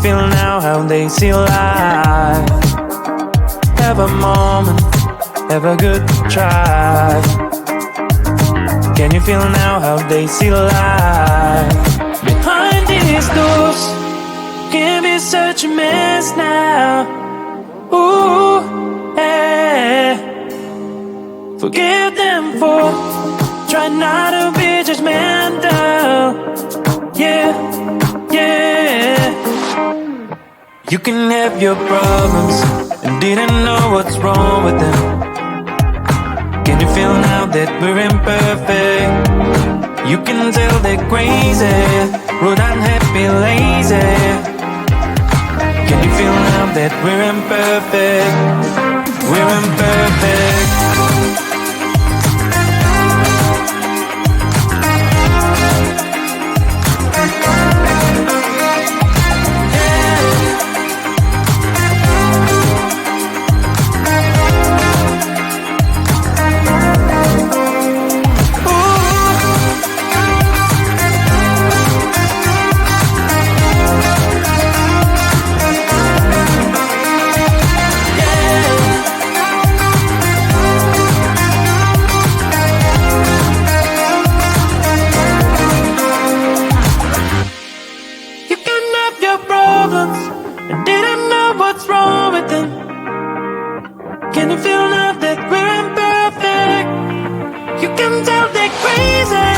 feel now how they see life? Have a moment, have a good try. Can you feel now how they see life? Behind these doors can be such a mess now. Ooh, yeah. Forgive them for trying not to be judgmental. Yeah, yeah. You can have your problems and didn't know what's wrong with them. Can you feel now that we're imperfect? You can tell they're crazy, rude, unhappy, lazy. Can you feel now that we're imperfect? We're imperfect. Can you feel now that we're imperfect? You can tell they're crazy,